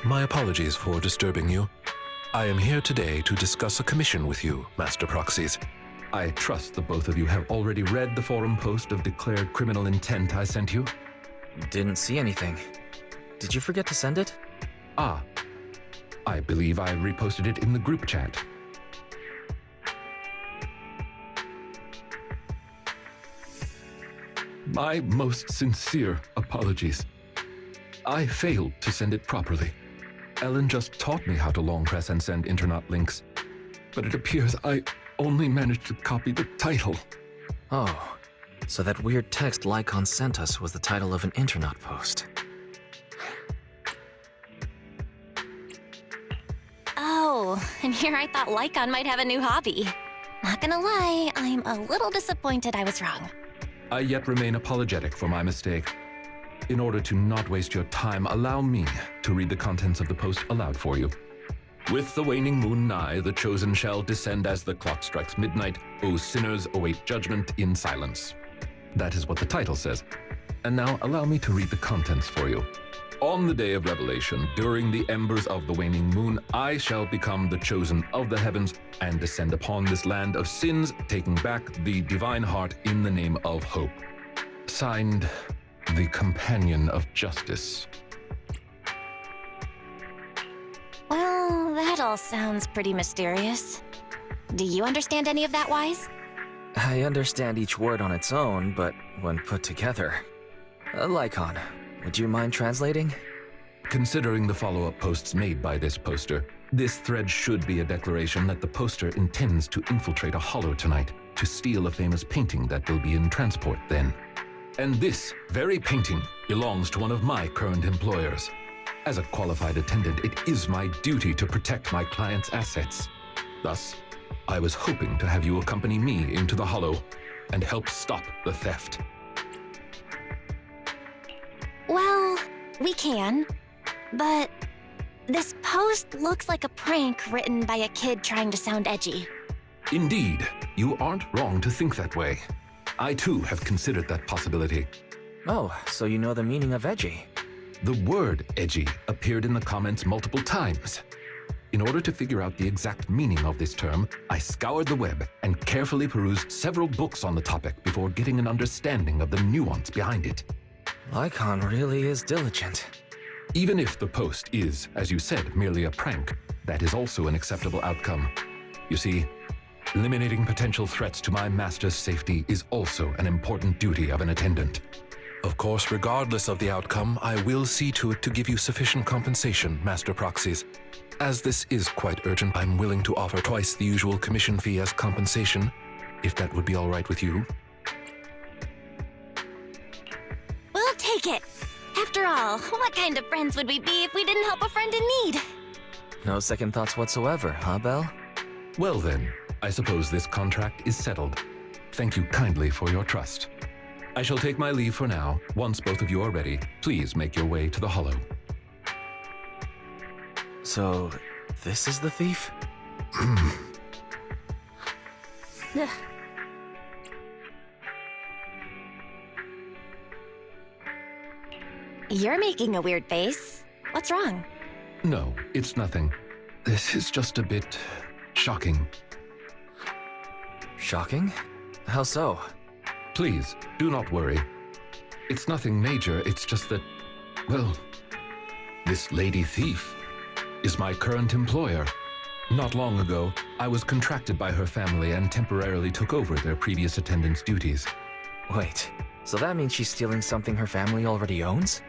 My apologies for disturbing you. I am here today to discuss a commission with you, Master Proxies. I trust the both of you have already read the forum post of declared criminal intent I sent you. Didn't see anything. Did you forget to send it? Ah, I believe I reposted it in the group chat. My most sincere apologies. I failed to send it properly. Ellen just taught me how to long press and send internet links, but it appears I only managed to copy the title. Oh, so that weird text Lycaon sent us was the title of an internet post. Oh, and here I thought Lycaon might have a new hobby. Not gonna lie, I'm a little disappointed I was wrong. I yet remain apologetic for my mistake. In order to not waste your time, allow me to read the contents of the post aloud for you. With the waning moon nigh, the chosen shall descend as the clock strikes midnight. O sinners, await judgment in silence. That is what the title says. And now allow me to read the contents for you. On the day of revelation, during the embers of the waning moon, I shall become the chosen of the heavens and descend upon this land of sins, taking back the divine heart in the name of hope. Signed, the Companion of Justice. Well, that all sounds pretty mysterious. Do you understand any of that, Wise? I understand each word on its own, but when put together... Lycaon, would you mind translating? Considering the follow-up posts made by this poster, this thread should be a declaration that the poster intends to infiltrate a hollow tonight to steal a famous painting that will be in transport then. And this very painting belongs to one of my current employers. As a qualified attendant, it is my duty to protect my client's assets. Thus, I was hoping to have you accompany me into the hollow and help stop the theft. Well, we can, but this post looks like a prank written by a kid trying to sound edgy. Indeed, you aren't wrong to think that way. I too have considered that possibility. Oh, so you know the meaning of edgy. The word edgy appeared in the comments multiple times. In order to figure out the exact meaning of this term, I scoured the web and carefully perused several books on the topic before getting an understanding of the nuance behind it. Lycaon really is diligent. Even if the post is, as you said, merely a prank, that is also an acceptable outcome. You see, eliminating potential threats to my master's safety is also an important duty of an attendant. Of course, regardless of the outcome, I will see to it to give you sufficient compensation, Master Proxies. As this is quite urgent, I'm willing to offer twice the usual commission fee as compensation, if that would be all right with you. We'll take it. After all, what kind of friends would we be if we didn't help a friend in need? No second thoughts whatsoever, huh, Belle? Well then, I suppose this contract is settled. Thank you kindly for your trust. I shall take my leave for now. Once both of you are ready, please make your way to the hollow. So, this is the thief? Ugh. You're making a weird face. What's wrong? No, it's nothing. This is just a bit shocking. Shocking? How so? Please, do not worry. It's nothing major, it's just that, well, this lady thief is my current employer. Not long ago, I was contracted by her family and temporarily took over their previous attendant's duties. Wait, so that means she's stealing something her family already owns?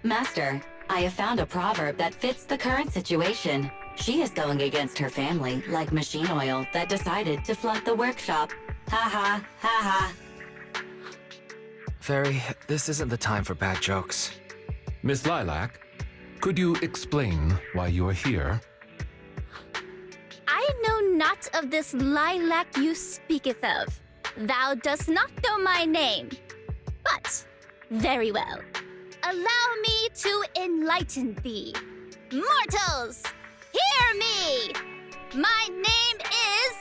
Master, I have found a proverb that fits the current situation. She is going against her family, like machine oil that decided to flood the workshop. Ha ha, ha ha. Fairy, this isn't the time for bad jokes. Miss Lilac, could you explain why you are here? I know not of this lilac you speaketh of. Thou dost not know my name. But, very well. Allow me to enlighten thee. Mortals, hear me! My name is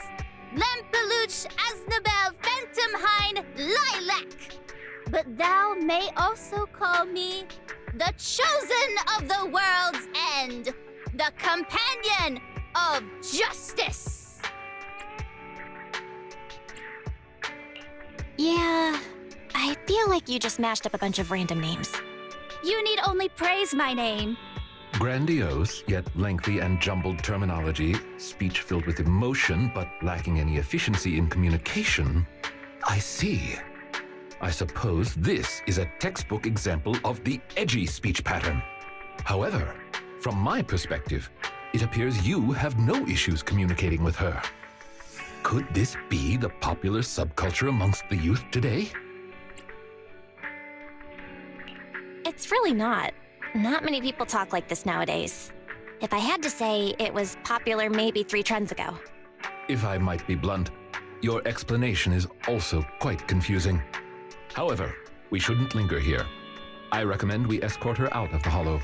Lempeluch Aznabel Phantomhine Lilac. But thou may also call me the chosen of the world's end, the companion of justice. Yeah, I feel like you just mashed up a bunch of random names. You need only praise my name. Grandiose, yet lengthy and jumbled terminology, speech filled with emotion but lacking any efficiency in communication. I see. I suppose this is a textbook example of the edgy speech pattern. However, from my perspective, it appears you have no issues communicating with her. Could this be the popular subculture amongst the youth today? It's really not. Not many people talk like this nowadays. If I had to say, it was popular maybe 3 trends ago. If I might be blunt, your explanation is also quite confusing. However, we shouldn't linger here. I recommend we escort her out of the hollow.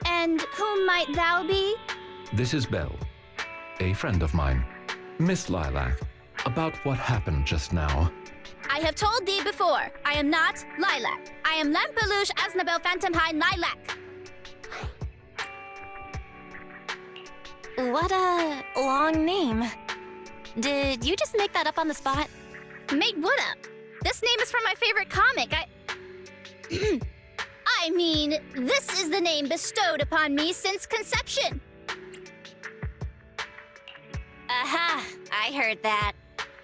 And whom might thou be? This is Belle, a friend of mine. Miss Lilac, about what happened just now. I have told thee before, I am not Lilac. I am Lampeluche Asnabel Phantomhine Lilac. What a long name. Did you just make that up on the spot? Made what up? This name is from my favorite comic. I mean, this is the name bestowed upon me since conception. Aha, I heard that.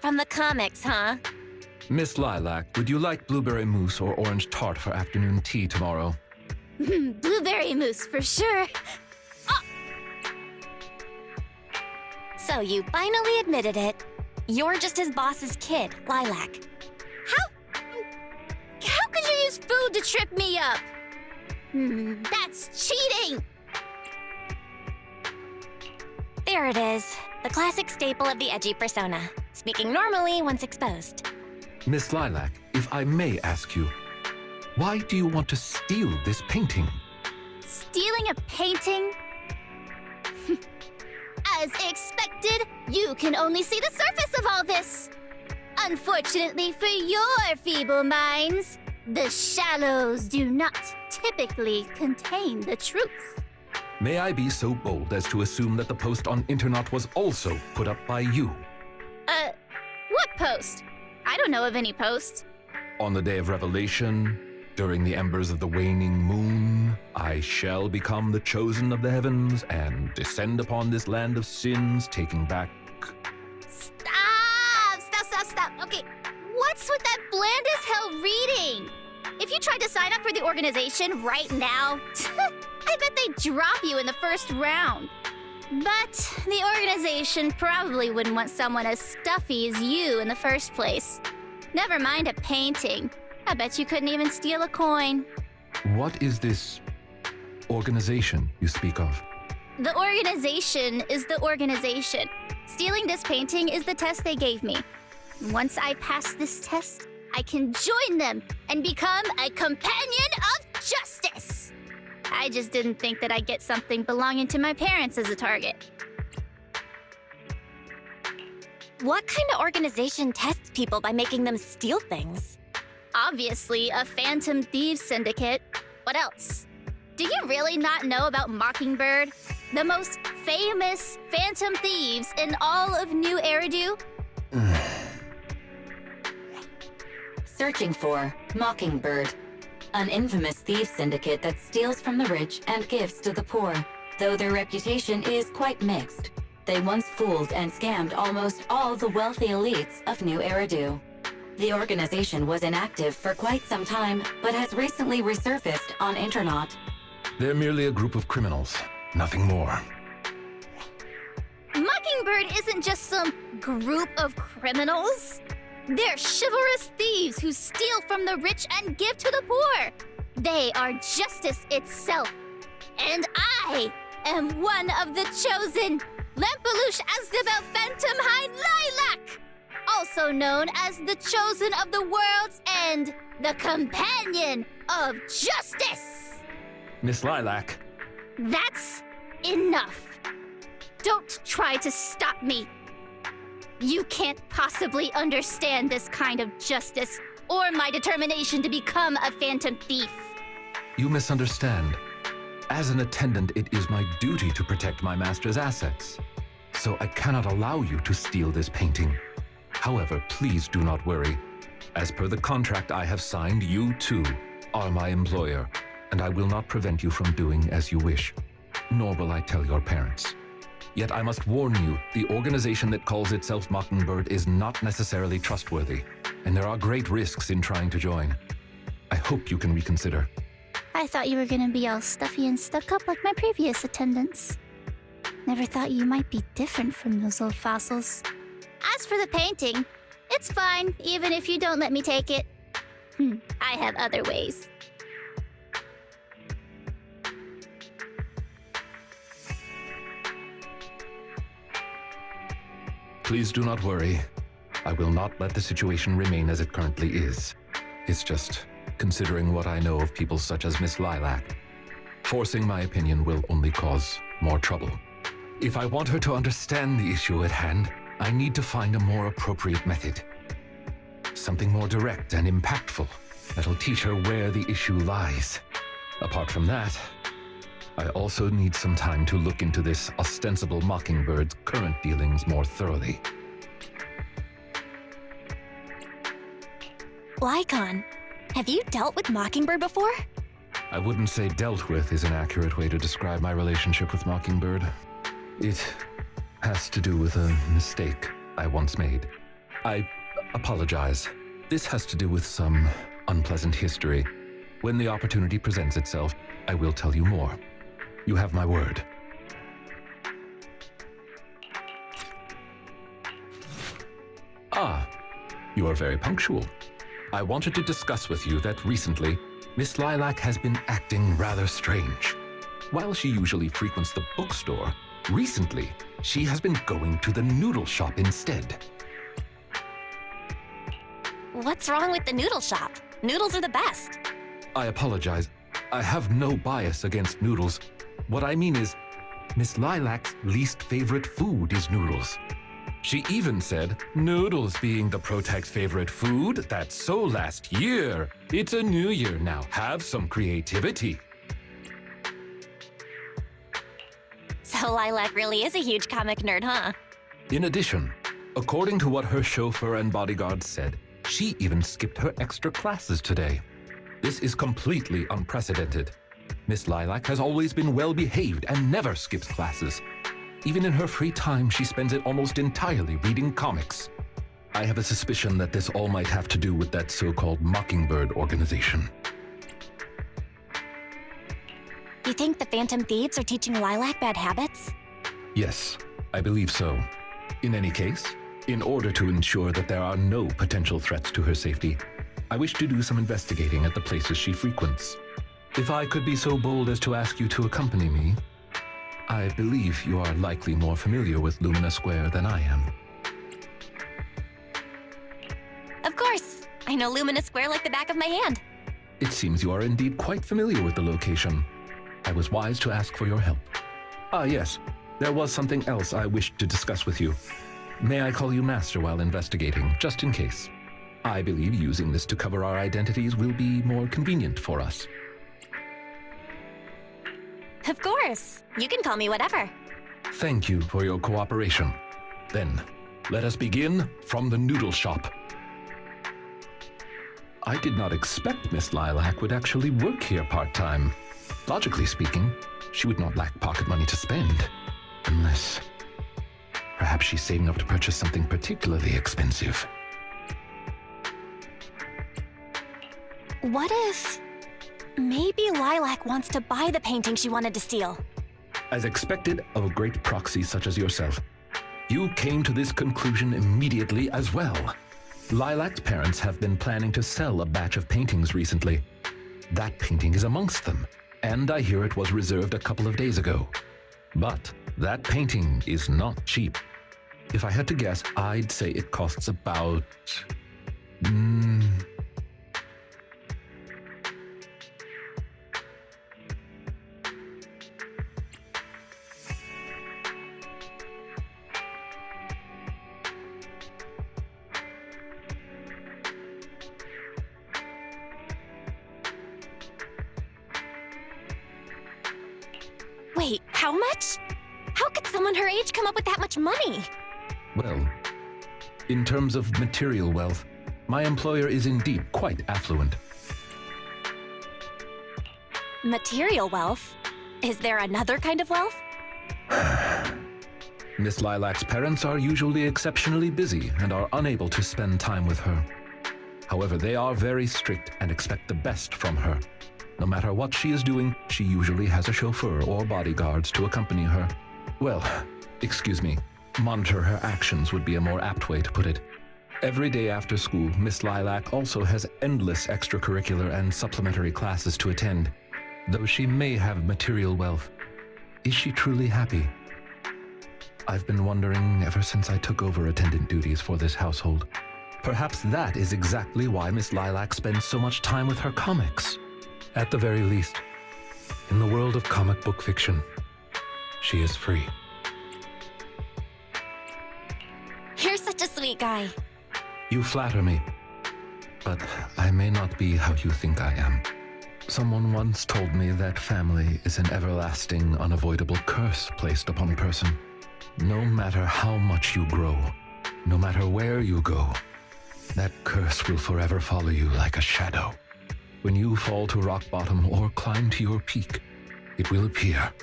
From the comics, huh? Miss Lilac, would you like blueberry mousse or orange tart for afternoon tea tomorrow? Blueberry mousse for sure. So you finally admitted it. You're just his boss's kid, Lilac. How could you use food to trip me up? That's cheating! There it is. The classic staple of the edgy persona. Speaking normally once exposed. Miss Lilac, if I may ask you, why do you want to steal this painting? Stealing a painting? As expected, you can only see the surface of all this. Unfortunately for your feeble minds, the shallows do not typically contain the truth. May I be so bold as to assume that the post on Internet was also put up by you? What post? I don't know of any post. On the day of revelation, during the embers of the waning moon, I shall become the chosen of the heavens and descend upon this land of sins, taking back... Stop. Okay, what's with that bland as hell reading? If you tried to sign up for the organization right now, I bet they'd drop you in the first round. But the organization probably wouldn't want someone as stuffy as you in the first place. Never mind a painting. I bet you couldn't even steal a coin. What is this organization you speak of? The organization is the organization. Stealing this painting is the test they gave me. Once I pass this test, I can join them and become a companion of justice. I just didn't think that I'd get something belonging to my parents as a target. What kind of organization tests people by making them steal things? Obviously, a phantom thieves syndicate. What else? Do you really not know about Mockingbird? The most famous phantom thieves in all of New Eridu? Searching for Mockingbird, an infamous thieves syndicate that steals from the rich and gives to the poor. Though their reputation is quite mixed, they once fooled and scammed almost all the wealthy elites of New Eridu. The organization was inactive for quite some time, but has recently resurfaced on Internet. They're merely a group of criminals, nothing more. Mockingbird isn't just some group of criminals. They're chivalrous thieves who steal from the rich and give to the poor. They are justice itself. And I am one of the chosen, Lampeluche Asnabel Phantomhine Lilac, also known as the chosen of the world's end, the companion of justice. Miss Lilac. That's enough. Don't try to stop me. You can't possibly understand this kind of justice. or my determination to become a phantom thief. You misunderstand. As an attendant, it is my duty to protect my master's assets. So I cannot allow you to steal this painting. However, please do not worry. As per the contract I have signed, you too are my employer, and I will not prevent you from doing as you wish, nor will I tell your parents. Yet I must warn you, the organization that calls itself Mockingbird is not necessarily trustworthy, and there are great risks in trying to join. I hope you can reconsider. I thought you were gonna be all stuffy and stuck up like my previous attendants. Never thought you might be different from those old fossils. As for the painting, it's fine, even if you don't let me take it. I have other ways. Please do not worry. I will not let the situation remain as it currently is. It's just, considering what I know of people such as Miss Lilac, forcing my opinion will only cause more trouble. If I want her to understand the issue at hand, I need to find a more appropriate method. Something more direct and impactful that'll teach her where the issue lies. Apart from that, I also need some time to look into this ostensible Mockingbird's current dealings more thoroughly. Lycaon, have you dealt with Mockingbird before? I wouldn't say dealt with is an accurate way to describe my relationship with Mockingbird. It has to do with a mistake I once made. I apologize. This has to do with some unpleasant history. When the opportunity presents itself, I will tell you more. You have my word. Ah, you are very punctual. I wanted to discuss with you that recently, Miss Lilac has been acting rather strange. While she usually frequents the bookstore, recently, she has been going to the noodle shop instead. What's wrong with the noodle shop? Noodles are the best. I apologize. I have no bias against noodles. What I mean is, Miss Lilac's least favorite food is noodles. She even said, noodles being the Protect's favorite food, that's so last year. It's a new year now. Have some creativity. So Lilac really is a huge comic nerd, huh? In addition, according to what her chauffeur and bodyguards said, she even skipped her extra classes today. This is completely unprecedented. Miss Lilac has always been well-behaved and never skips classes. Even in her free time, she spends it almost entirely reading comics. I have a suspicion that this all might have to do with that so-called Mockingbird organization. You think the Phantom Thieves are teaching Lilac bad habits? Yes, I believe so. In any case, in order to ensure that there are no potential threats to her safety, I wish to do some investigating at the places she frequents. If I could be so bold as to ask you to accompany me, I believe you are likely more familiar with Lumina Square than I am. Of course! I know Lumina Square like the back of my hand. It seems you are indeed quite familiar with the location. I was wise to ask for your help. Ah, yes. There was something else I wished to discuss with you. May I call you Master while investigating, just in case? I believe using this to cover our identities will be more convenient for us. Of course! You can call me whatever. Thank you for your cooperation. Then, let us begin from the noodle shop. I did not expect Miss Lilac would actually work here part-time. Logically speaking, she would not lack pocket money to spend. Unless... perhaps she's saving up to purchase something particularly expensive. What if... maybe Lilac wants to buy the painting she wanted to steal? As expected of a great proxy such as yourself, you came to this conclusion immediately as well. Lilac's parents have been planning to sell a batch of paintings recently. That painting is amongst them, and I hear it was reserved a couple of days ago. But that painting is not cheap. If I had to guess, I'd say it costs about... How much? How could someone her age come up with that much money? Well, in terms of material wealth, my employer is indeed quite affluent. Material wealth? Is there another kind of wealth? Miss Lilac's parents are usually exceptionally busy and are unable to spend time with her. However, they are very strict and expect the best from her. No matter what she is doing, she usually has a chauffeur or bodyguards to accompany her. Well, excuse me, monitor her actions would be a more apt way to put it. Every day after school, Miss Lilac also has endless extracurricular and supplementary classes to attend. Though she may have material wealth, is she truly happy? I've been wondering ever since I took over attendant duties for this household. Perhaps that is exactly why Miss Lilac spends so much time with her comics. At the very least, in the world of comic book fiction, she is free. You're such a sweet guy. You flatter me, but I may not be how you think I am. Someone once told me that family is an everlasting, unavoidable curse placed upon a person. No matter how much you grow, no matter where you go, that curse will forever follow you like a shadow. When you fall to rock bottom or climb to your peak, it will appear,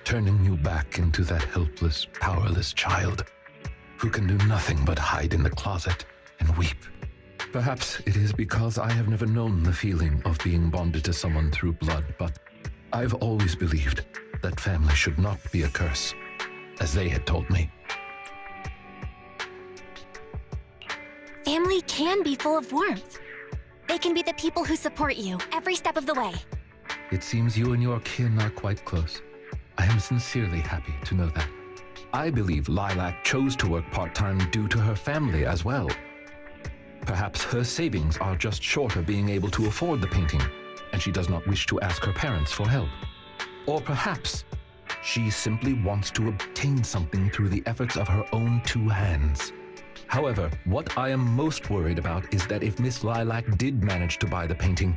turning you back into that helpless, powerless child who can do nothing but hide in the closet and weep. Perhaps it is because I have never known the feeling of being bonded to someone through blood, but I've always believed that family should not be a curse, as they had told me. Family can be full of warmth. They can be the people who support you every step of the way. It seems you and your kin are quite close. I am sincerely happy to know that. I believe Lilac chose to work part-time due to her family as well. Perhaps her savings are just short of being able to afford the painting, and she does not wish to ask her parents for help. Or perhaps she simply wants to obtain something through the efforts of her own two hands. However, what I am most worried about is that if Miss Lilac did manage to buy the painting,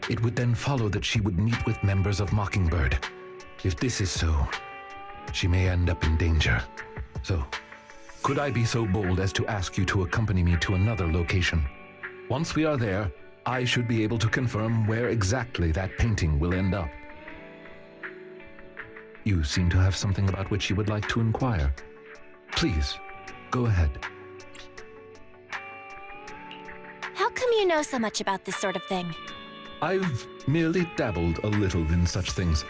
it would then follow that she would meet with members of Mockingbird. If this is so, she may end up in danger. So, could I be so bold as to ask you to accompany me to another location? Once we are there, I should be able to confirm where exactly that painting will end up. You seem to have something about which you would like to inquire. Please, go ahead. How come you know so much about this sort of thing? I've merely dabbled a little in such things.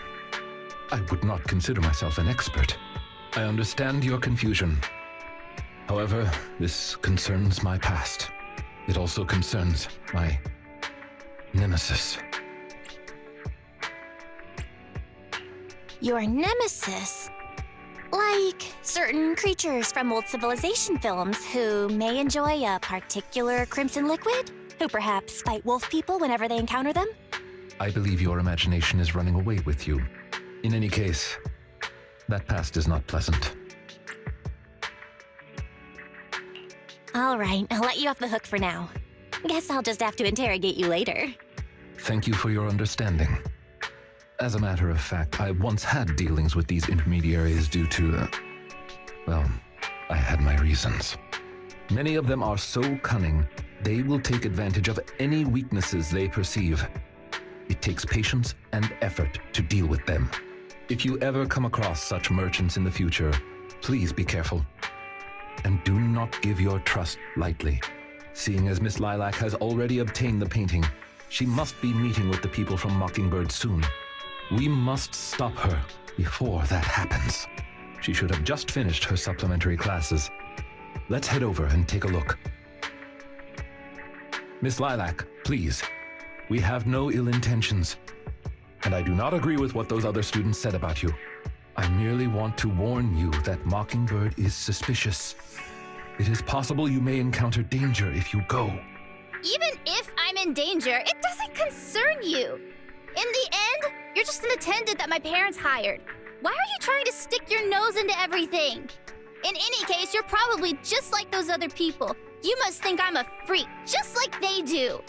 I would not consider myself an expert. I understand your confusion. However, this concerns my past. It also concerns my nemesis. Your nemesis? Like certain creatures from old civilization films who may enjoy a particular crimson liquid? Who perhaps fight wolf people whenever they encounter them? I believe your imagination is running away with you. In any case, that past is not pleasant. All right, I'll let you off the hook for now. Guess I'll just have to interrogate you later. Thank you for your understanding. As a matter of fact, I once had dealings with these intermediaries due to, well, I had my reasons. Many of them are so cunning, they will take advantage of any weaknesses they perceive. It takes patience and effort to deal with them. If you ever come across such merchants in the future, please be careful. And do not give your trust lightly. Seeing as Miss Lilac has already obtained the painting, she must be meeting with the people from Mockingbird soon. We must stop her before that happens. She should have just finished her supplementary classes. Let's head over and take a look. Miss Lilac, please. We have no ill intentions. And I do not agree with what those other students said about you. I merely want to warn you that Mockingbird is suspicious. It is possible you may encounter danger if you go. Even if I'm in danger, it doesn't concern you. In the end, you're just an attendant that my parents hired. Why are you trying to stick your nose into everything? In any case, you're probably just like those other people. You must think I'm a freak, just like they do.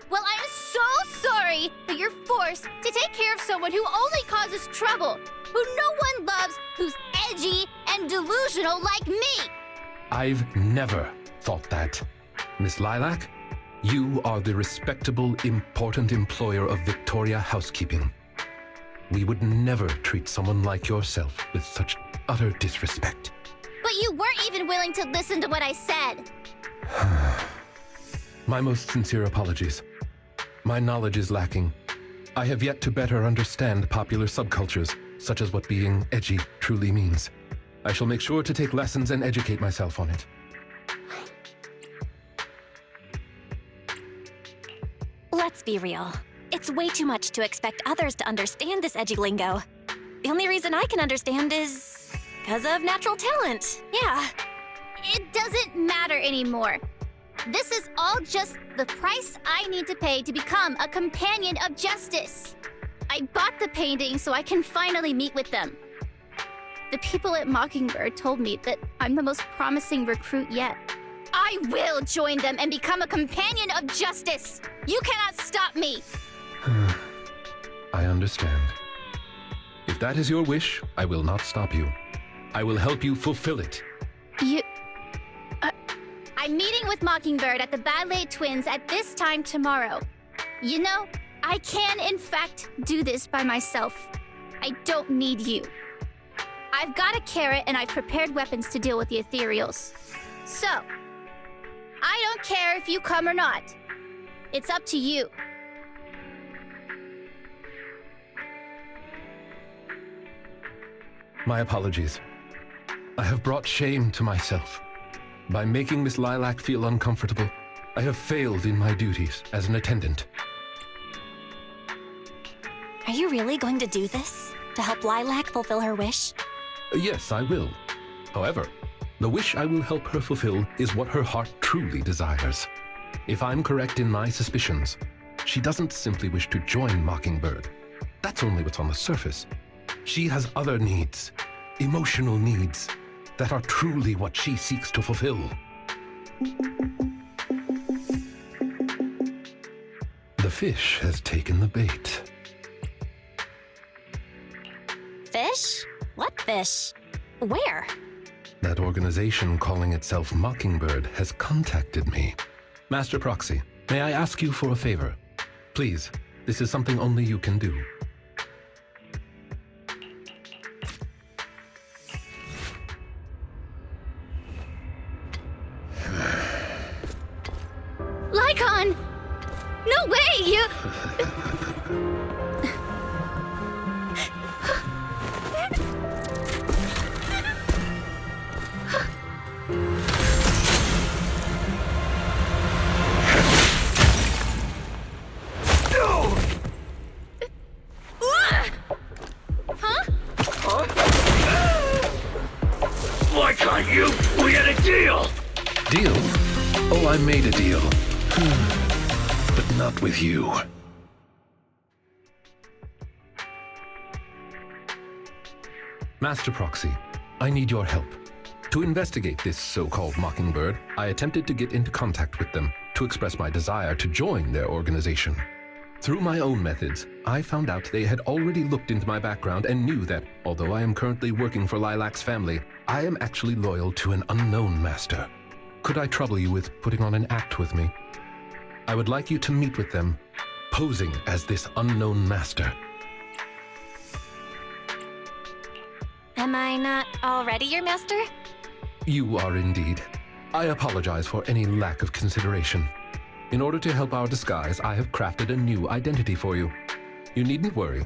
Well, I'm so sorry that you're forced to take care of someone who only causes trouble. who no one loves, who's edgy and delusional like me. I've never thought that. Miss Lilac, you are the respectable, important employer of Victoria Housekeeping. We would never treat someone like yourself with such utter disrespect. But you weren't even willing to listen to what I said. My most sincere apologies. My knowledge is lacking. I have yet to better understand popular subcultures, such as what being edgy truly means. I shall make sure to take lessons and educate myself on it. Let's be real. It's way too much to expect others to understand this edgy lingo. The only reason I can understand is because of natural talent. Yeah. It doesn't matter anymore. This is all just the price I need to pay to become a companion of justice. I bought the painting so I can finally meet with them. The people at Mockingbird told me that I'm the most promising recruit yet. I will join them and become a companion of justice! You cannot stop me! I understand. If that is your wish, I will not stop you. I will help you fulfill it. I'm meeting with Mockingbird at the Ballet Twins at this time tomorrow. You know, I can in fact do this by myself. I don't need you. I've got a carrot and I've prepared weapons to deal with the ethereals. So, I don't care if you come or not. It's up to you. My apologies. I have brought shame to myself. By making Miss Lilac feel uncomfortable, I have failed in my duties as an attendant. Are you really going to do this? To help Lilac fulfill her wish? Yes, I will. However, the wish I will help her fulfill is what her heart truly desires. If I'm correct in my suspicions, she doesn't simply wish to join Mockingbird. That's only what's on the surface. She has other needs, emotional needs, that are truly what she seeks to fulfill. The fish has taken the bait. Fish? What fish? Where? That organization calling itself Mockingbird has contacted me. Master Proxy, may I ask you for a favor? Please, this is something only you can do. Lycaon! No way, you... Why can't you? We had a deal! Deal? Oh, I made a deal. But not with you. Master Proxy, I need your help. To investigate this so-called Mockingbird, I attempted to get into contact with them to express my desire to join their organization. Through my own methods, I found out they had already looked into my background and knew that, although I am currently working for Lilac's family, I am actually loyal to an unknown master. Could I trouble you with putting on an act with me? I would like you to meet with them, posing as this unknown master. Am I not already your master? You are indeed. I apologize for any lack of consideration. In order to help our disguise, I have crafted a new identity for you. You needn't worry.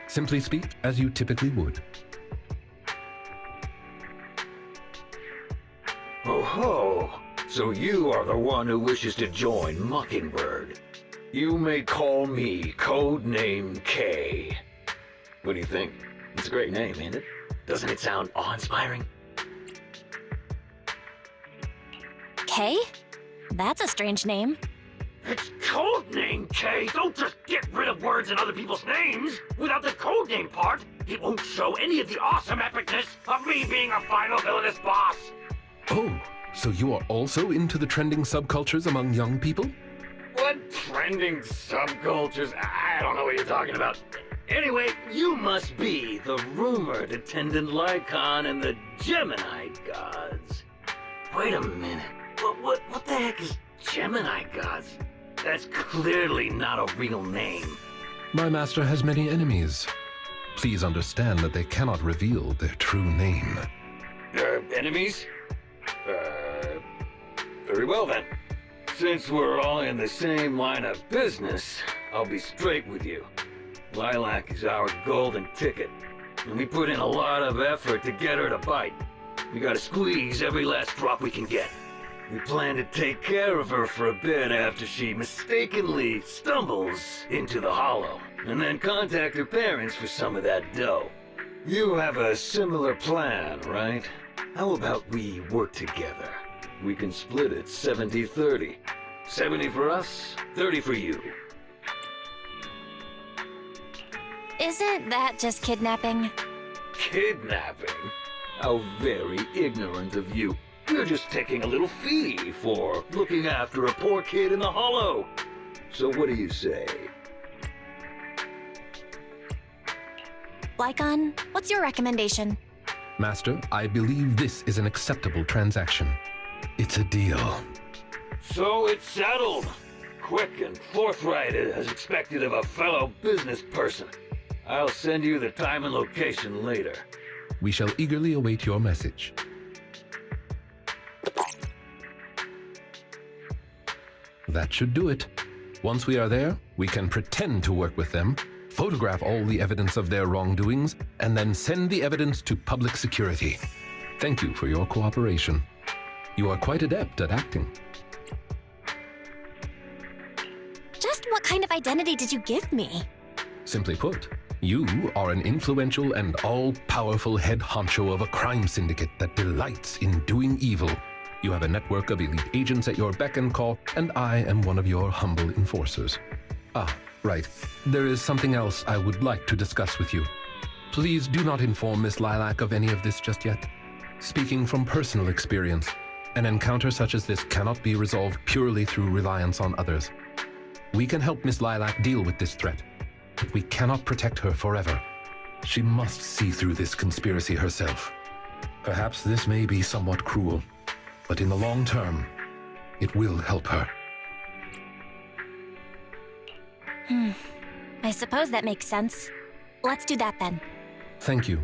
Simply speak as you typically would. Oh ho! So you are the one who wishes to join Mockingbird. You may call me Codename K. What do you think? It's a great name, ain't it? Doesn't it sound awe-inspiring? K? That's a strange name. It's Codename K! Don't just get rid of words in other people's names! Without the codename part, it won't show any of the awesome epicness of me being a final villainous boss! Oh, so you are also into the trending subcultures among young people? What trending subcultures? I don't know what you're talking about. Anyway, you must be the rumored attendant Lycaon and the Gemini gods. Wait a minute. What the heck is Gemini gods? That's clearly not a real name. My master has many enemies. Please understand that they cannot reveal their true name. Enemies? Very well then. Since we're all in the same line of business, I'll be straight with you. Lilac is our golden ticket, and we put in a lot of effort to get her to bite. We gotta squeeze every last drop we can get. We plan to take care of her for a bit after she mistakenly stumbles into the hollow, and then contact her parents for some of that dough. You have a similar plan, right? How about we work together? We can split it 70-30. 70 for us, 30 for you. Isn't that just kidnapping? Kidnapping? How very ignorant of you. You're just taking a little fee for looking after a poor kid in the hollow. So what do you say? Lycaon, what's your recommendation? Master, I believe this is an acceptable transaction. It's a deal. So it's settled. Quick and forthright as expected of a fellow business person. I'll send you the time and location later. We shall eagerly await your message. That should do it. Once we are there, we can pretend to work with them, photograph all the evidence of their wrongdoings, and then send the evidence to public security. Thank you for your cooperation. You are quite adept at acting. Just what kind of identity did you give me? Simply put, you are an influential and all-powerful head honcho of a crime syndicate that delights in doing evil. You have a network of elite agents at your beck and call, and I am one of your humble enforcers. Ah, right. There is something else I would like to discuss with you. Please do not inform Miss Lilac of any of this just yet. Speaking from personal experience, an encounter such as this cannot be resolved purely through reliance on others. We can help Miss Lilac deal with this threat, but we cannot protect her forever. She must see through this conspiracy herself. Perhaps this may be somewhat cruel, but in the long term, it will help her. I suppose that makes sense. Let's do that then. Thank you.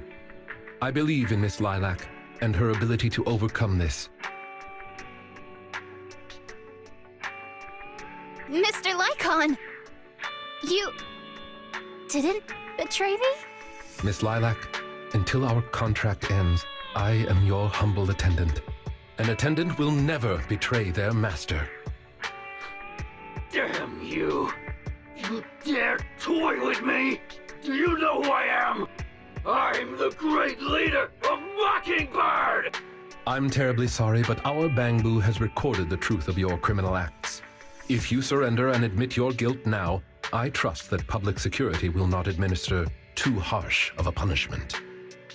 I believe in Miss Lilac and her ability to overcome this. Mr. Lycaon! You didn't betray me? Miss Lilac, until our contract ends, I am your humble attendant. An attendant will never betray their master. Damn you! You dare toy with me? Do you know who I am? I'm the great leader of Mockingbird! I'm terribly sorry, but our Bangbu has recorded the truth of your criminal acts. If you surrender and admit your guilt now, I trust that public security will not administer too harsh of a punishment.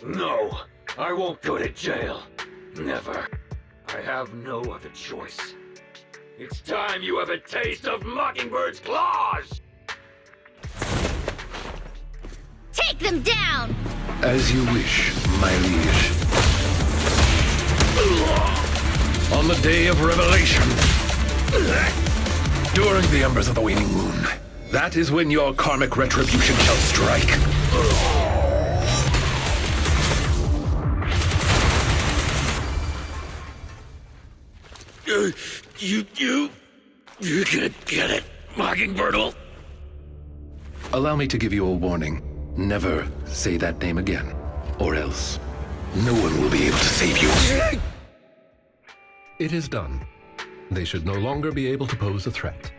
No, I won't go to jail. Never. I have no other choice. It's time you have a taste of Mockingbird's claws! Take them down! As you wish, my liege. On the day of revelation, during the embers of the waning moon, that is when your karmic retribution shall strike. You're gonna get it, Mockingbird will. Allow me to give you a warning. Never say that name again, or else no one will be able to save you. It is done. They should no longer be able to pose a threat.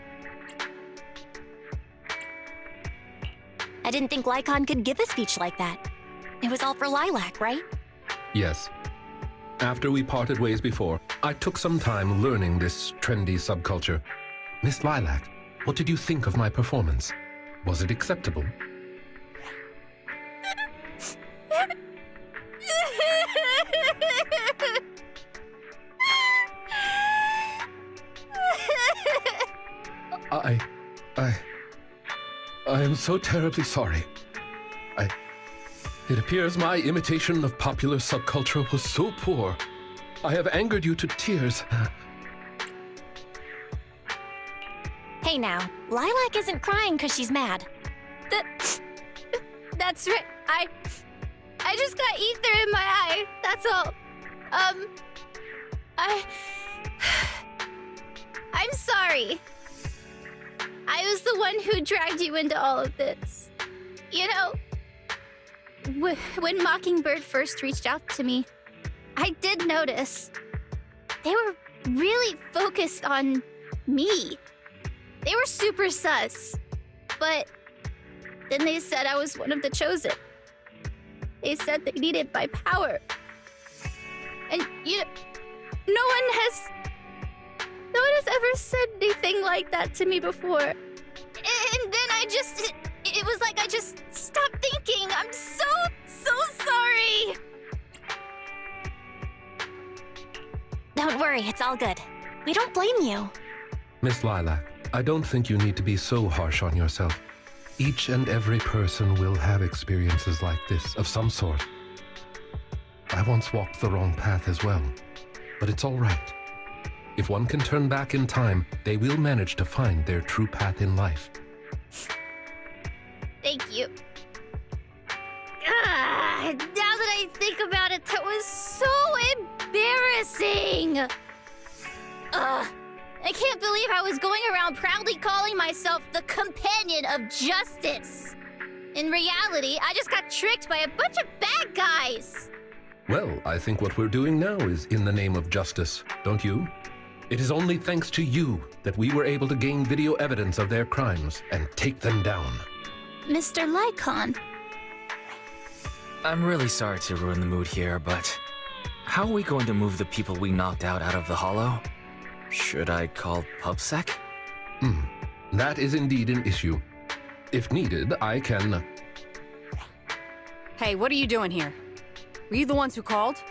I didn't think Lycaon could give a speech like that. It was all for Lilac, right? Yes. After we parted ways before, I took some time learning this trendy subculture. Miss Lilac, what did you think of my performance? Was it acceptable? I am so terribly sorry. It appears my imitation of popular subculture was so poor. I have angered you to tears. Hey now, Lilac isn't crying because she's mad. That's right. I just got ether in my eye. That's all. I'm sorry. I was the one who dragged you into all of this. You know, when Mockingbird first reached out to me, I did notice they were really focused on me. They were super sus. But then they said I was one of the chosen. They said they needed my power. And you know, no one has ever said anything like that to me before. And then it was like I just stopped thinking. I'm so sorry. Don't worry, it's all good. We don't blame you. Miss Lilac, I don't think you need to be so harsh on yourself. Each and every person will have experiences like this, of some sort. I once walked the wrong path as well, but it's all right. If one can turn back in time, they will manage to find their true path in life. Thank you. Now that I think about it, that was so embarrassing. I can't believe I was going around proudly calling myself the companion of justice. In reality, I just got tricked by a bunch of bad guys. Well, I think what we're doing now is in the name of justice, don't you? It is only thanks to you that we were able to gain video evidence of their crimes and take them down. Mr. Lycaon. I'm really sorry to ruin the mood here, but how are we going to move the people we knocked out of the hollow? Should I call PubSec? That is indeed an issue. If needed, I can... Hey, what are you doing here? Were you the ones who called?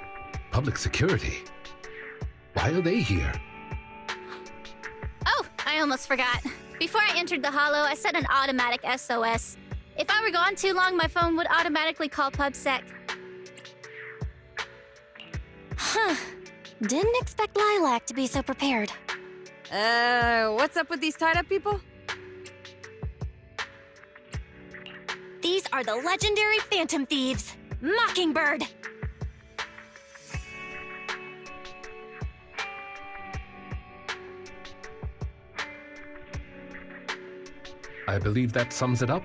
Public security? Why are they here? Oh, I almost forgot. Before I entered the hollow, I set an automatic SOS. If I were gone too long, my phone would automatically call PubSec. Huh. Didn't expect Lilac to be so prepared. What's up with these tied-up people? These are the legendary Phantom Thieves, Mockingbird. I believe that sums it up.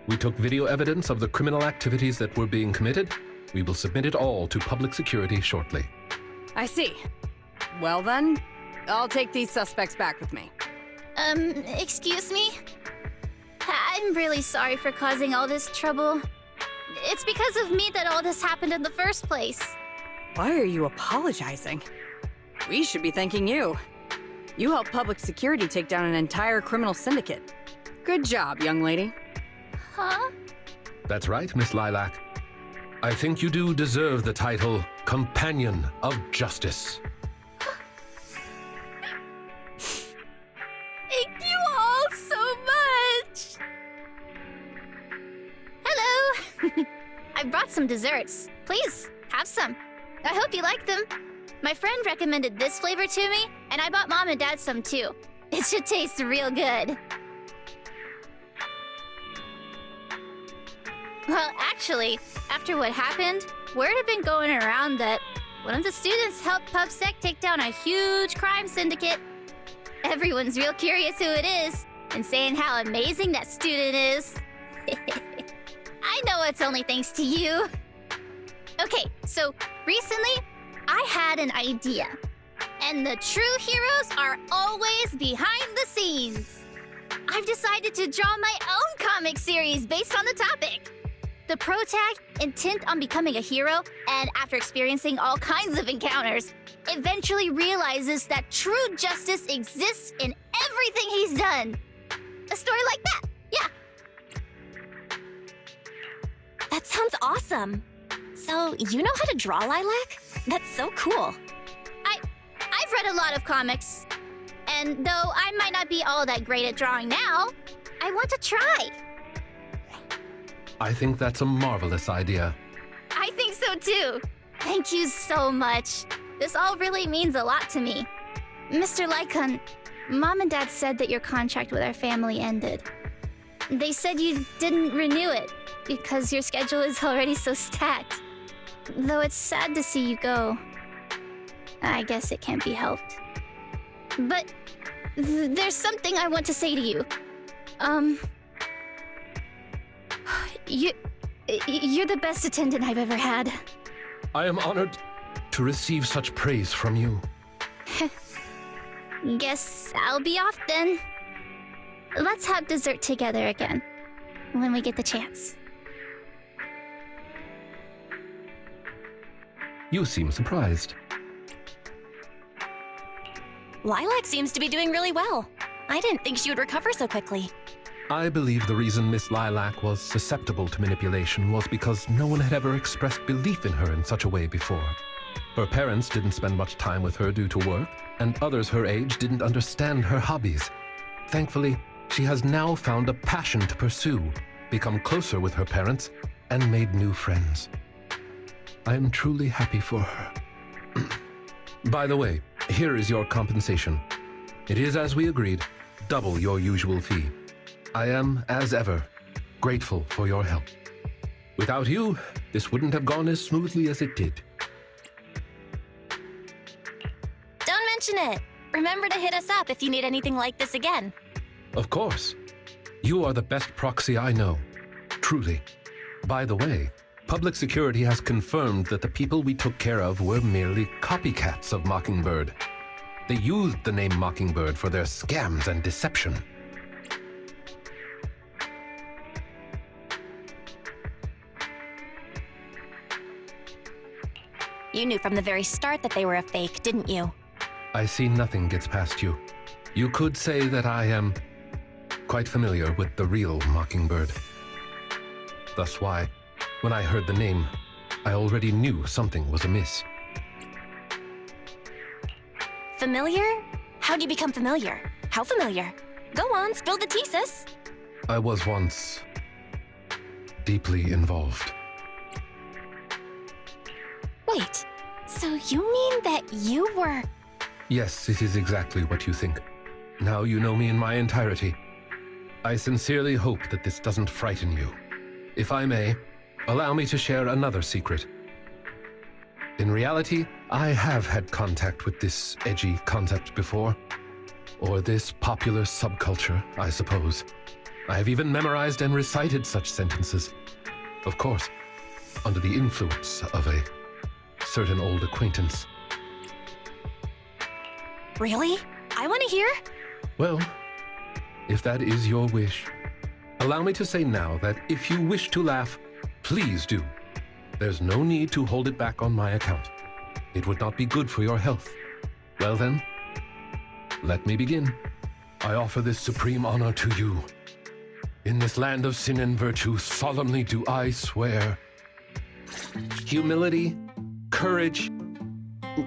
We took video evidence of the criminal activities that were being committed. We will submit it all to public security shortly. I see. Well then, I'll take these suspects back with me. Excuse me? I'm really sorry for causing all this trouble. It's because of me that all this happened in the first place. Why are you apologizing? We should be thanking you. You helped public security take down an entire criminal syndicate. Good job, young lady. Huh? That's right, Miss Lilac. I think you do deserve the title Companion of Justice. Thank you all so much! Hello! I brought some desserts. Please, have some. I hope you like them. My friend recommended this flavor to me, and I bought Mom and Dad some too. It should taste real good. Well, actually, after what happened, word had been going around that one of the students helped PubSec take down a huge crime syndicate. Everyone's real curious who it is, and saying how amazing that student is. I know it's only thanks to you. Okay, so recently, I had an idea. And the true heroes are always behind the scenes. I've decided to draw my own comic series based on the topic. The protag, intent on becoming a hero, and after experiencing all kinds of encounters, eventually realizes that true justice exists in everything he's done. A story like that, yeah. That sounds awesome. So, you know how to draw, Lilac? That's so cool. I've read a lot of comics. And though I might not be all that great at drawing now, I want to try. I think that's a marvelous idea. I think so too. Thank you so much. This all really means a lot to me. Mr. Lycaon, Mom and Dad said that your contract with our family ended. They said you didn't renew it because your schedule is already so stacked. Though it's sad to see you go. I guess it can't be helped. But there's something I want to say to you. You're the best attendant I've ever had. I am honored to receive such praise from you. Guess I'll be off then. Let's have dessert together again, when we get the chance. You seem surprised. Lilac seems to be doing really well. I didn't think she would recover so quickly. I believe the reason Miss Lilac was susceptible to manipulation was because no one had ever expressed belief in her in such a way before. Her parents didn't spend much time with her due to work, and others her age didn't understand her hobbies. Thankfully, she has now found a passion to pursue, become closer with her parents, and made new friends. I am truly happy for her. By the way, here is your compensation. It is, as we agreed, double your usual fee. I am, as ever, grateful for your help. Without you, this wouldn't have gone as smoothly as it did. Don't mention it. Remember to hit us up if you need anything like this again. Of course. You are the best proxy I know. Truly. By the way, public security has confirmed that the people we took care of were merely copycats of Mockingbird. They used the name Mockingbird for their scams and deception. You knew from the very start that they were a fake, didn't you? I see nothing gets past you. You could say that I am quite familiar with the real Mockingbird. Thus why, when I heard the name, I already knew something was amiss. Familiar? How'd you become familiar? How familiar? Go on, spill the tea, sis. I was once deeply involved. Wait, so you mean that you were... Yes, it is exactly what you think. Now you know me in my entirety. I sincerely hope that this doesn't frighten you. If I may, allow me to share another secret. In reality, I have had contact with this edgy concept before. Or this popular subculture, I suppose. I have even memorized and recited such sentences. Of course, under the influence of a certain old acquaintance. Really? I want to hear? Well, if that is your wish, allow me to say now that if you wish to laugh, please do. There's no need to hold it back on my account. It would not be good for your health. Well then, let me begin. I offer this supreme honor to you. In this land of sin and virtue, solemnly do I swear. Humility, courage,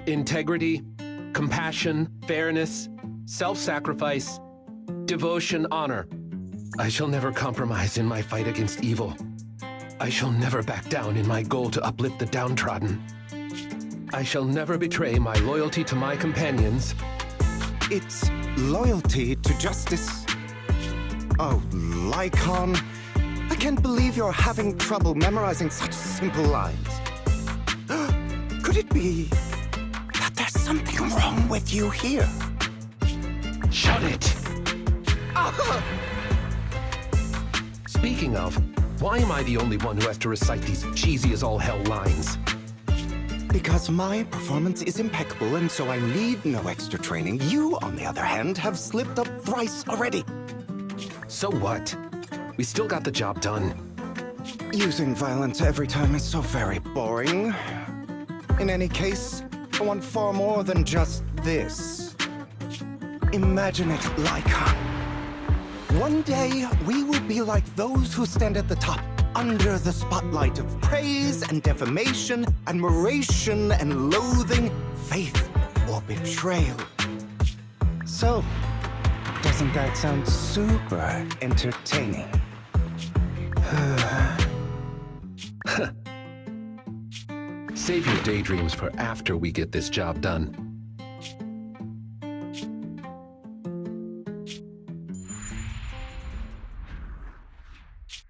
integrity, compassion, fairness, self-sacrifice, devotion, honor. I shall never compromise in my fight against evil. I shall never back down in my goal to uplift the downtrodden. I shall never betray my loyalty to my companions. It's loyalty to justice. Oh, Lycaon, I can't believe you're having trouble memorizing such simple lines. Could it be that there's something wrong with you here? Shut it! Speaking of, why am I the only one who has to recite these cheesy as all hell lines? Because my performance is impeccable and so I need no extra training. You, on the other hand, have slipped up thrice already. So what? We still got the job done. Using violence every time is so very boring. In any case, I want far more than just this. Imagine it, Lycaon. One day, we will be like those who stand at the top, under the spotlight of praise and defamation, admiration and loathing, faith or betrayal. So, doesn't that sound super entertaining? Save your daydreams for after we get this job done.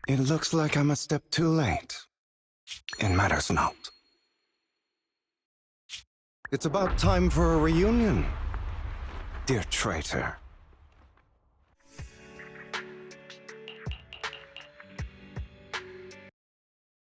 It looks like I'm a step too late. It matters not. It's about time for a reunion, dear traitor.